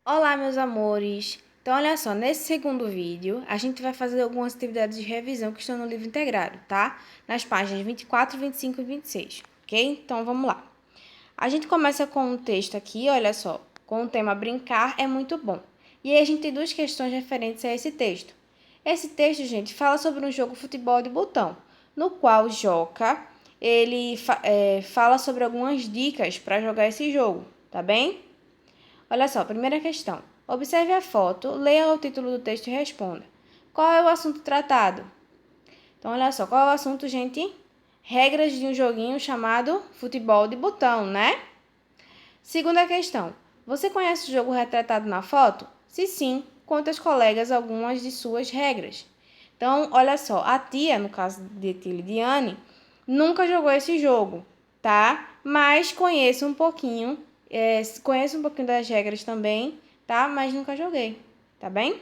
Olá, meus amores! Então, olha só, nesse segundo vídeo, a gente vai fazer algumas atividades de revisão que estão no livro integrado, tá? Nas páginas 24, 25 e 26, ok? Então, vamos lá. A gente começa com um texto aqui, olha só, com o tema Brincar é muito bom. E aí a gente tem duas questões referentes a esse texto. Esse texto, gente, fala sobre um jogo futebol de botão, no qual Joca, ele fala sobre algumas dicas para jogar esse jogo, tá bem? Olha só, primeira questão. Observe a foto, leia o título do texto e responda. Qual é o assunto tratado? Então, olha só, qual é o assunto, gente? Regras de um joguinho chamado futebol de botão, né? Segunda questão. Você conhece o jogo retratado na foto? Se sim, conte aos colegas algumas de suas regras. Então, olha só, a tia, no caso de Tilidiane, nunca jogou esse jogo, tá? Mas conheço um pouquinho das regras também, tá? Mas nunca joguei, tá bem?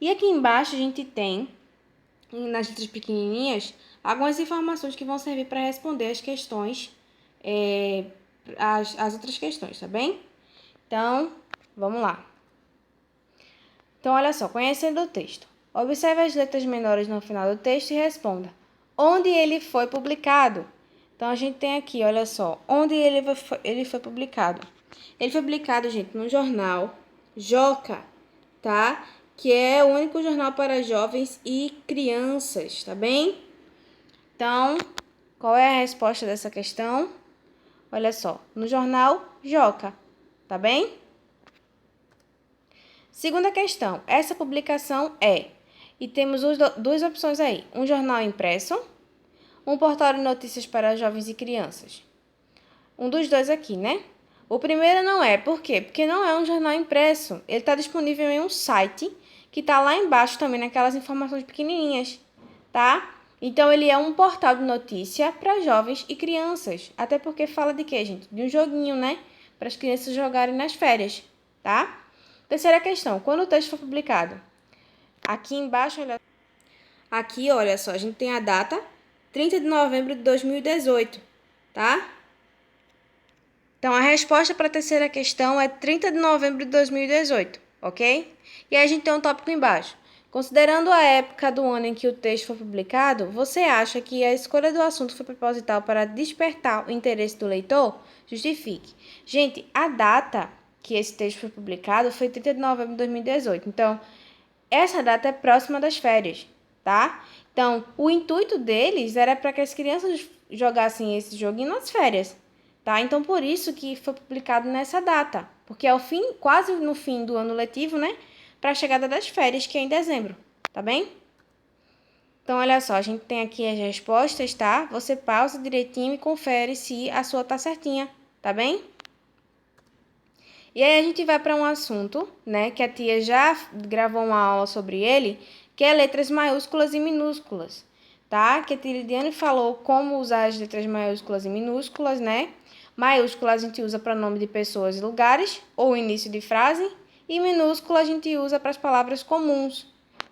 E aqui embaixo a gente tem, nas letras pequenininhas, algumas informações que vão servir para responder as questões, as outras questões, tá bem? Então, vamos lá. Então, olha só, conhecendo o texto. Observe as letras menores no final do texto e responda. Onde ele foi publicado? Então, a gente tem aqui, olha só, onde ele foi publicado. Ele foi publicado, gente, no jornal Joca, tá? Que é o único jornal para jovens e crianças, tá bem? Então, qual é a resposta dessa questão? Olha só, no jornal Joca, tá bem? Segunda questão, essa publicação é, e temos duas opções aí, um jornal impresso, um portal de notícias para jovens e crianças. Um dos dois aqui, né? O primeiro não é, por quê? Porque não é um jornal impresso, ele está disponível em um site que está lá embaixo também naquelas informações pequenininhas, tá? Então, ele é um portal de notícia para jovens e crianças, até porque fala de quê, gente? De um joguinho, né? Para as crianças jogarem nas férias, tá? Terceira questão, quando o texto for publicado? Aqui embaixo, olha só, a gente tem a data 30 de novembro de 2018, tá? Então, a resposta para a terceira questão é 30 de novembro de 2018, ok? E aí a gente tem um tópico embaixo. Considerando a época do ano em que o texto foi publicado, você acha que a escolha do assunto foi proposital para despertar o interesse do leitor? Justifique. Gente, a data que esse texto foi publicado foi 30 de novembro de 2018. Então, essa data é próxima das férias, tá? Então, o intuito deles era para que as crianças jogassem esse joguinho nas férias, tá? Então, por isso que foi publicado nessa data, porque é o fim, quase no fim do ano letivo, né? Para a chegada das férias, que é em dezembro, tá bem? Então, olha só, a gente tem aqui as respostas, tá? Você pausa direitinho e confere se a sua tá certinha, tá bem? E aí a gente vai para um assunto, né, que a tia já gravou uma aula sobre ele, que é letras maiúsculas e minúsculas, tá? Que a tia Lidiane falou como usar as letras maiúsculas e minúsculas, né? Maiúsculas a gente usa para nome de pessoas e lugares, ou início de frase, e minúscula a gente usa para as palavras comuns,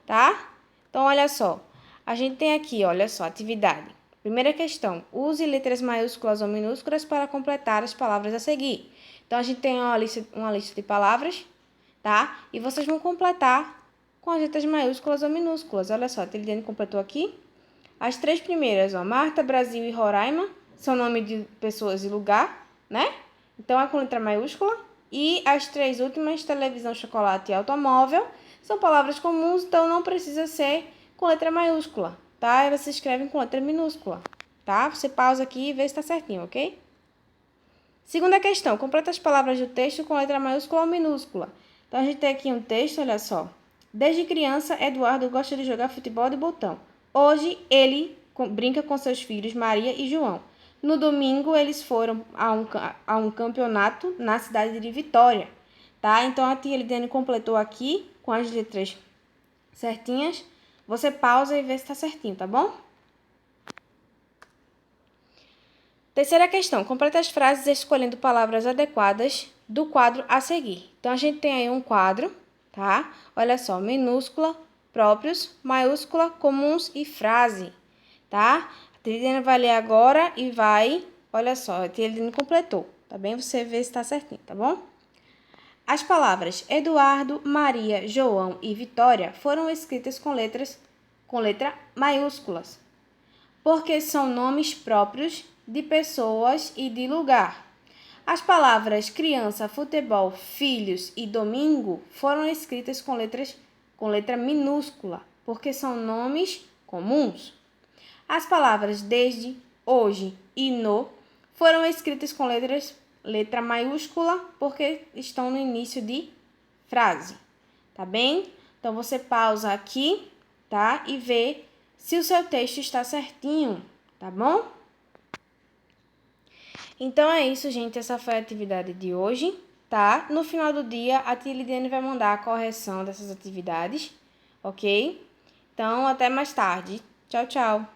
tá? Então, olha só, a gente tem aqui, olha só, atividade. Primeira questão, use letras maiúsculas ou minúsculas para completar as palavras a seguir. Então, a gente tem uma lista de palavras, tá? E vocês vão completar com as letras maiúsculas ou minúsculas. Olha só, a Tiliane completou aqui. As três primeiras, ó, Marta, Brasil e Roraima, são nome de pessoas e lugar, né? Então, é com letra maiúscula. E as três últimas, televisão, chocolate e automóvel, são palavras comuns, então não precisa ser com letra maiúscula, tá? Elas se escrevem com letra minúscula, tá? Você pausa aqui e vê se tá certinho, ok? Segunda questão, completa as palavras do texto com letra maiúscula ou minúscula. Então, a gente tem aqui um texto, olha só. Desde criança, Eduardo gosta de jogar futebol de botão. Hoje, ele brinca com seus filhos, Maria e João. No domingo, eles foram a um campeonato na cidade de Vitória. Tá? Então, a tia Lidiane completou aqui com as letras certinhas. Você pausa e vê se está certinho, tá bom? Terceira questão, completa as frases escolhendo palavras adequadas do quadro a seguir. Então, a gente tem aí um quadro, tá? Olha só, minúscula, próprios, maiúscula, comuns e frase, tá? A Trilhana vai ler agora e vai, olha só, a Trilhana completou, tá bem? Você vê se tá certinho, tá bom? As palavras Eduardo, Maria, João e Vitória foram escritas com letra maiúsculas, porque são nomes próprios de pessoas e de lugar. As palavras criança, futebol, filhos e domingo foram escritas com letra minúscula, porque são nomes comuns. As palavras desde, hoje e no foram escritas com letra maiúscula, porque estão no início de frase, tá bem? Então, você pausa aqui, tá? E vê se o seu texto está certinho, tá bom? Então, é isso, gente. Essa foi a atividade de hoje, tá? No final do dia, a tia Lidiane vai mandar a correção dessas atividades, ok? Então, até mais tarde. Tchau, tchau.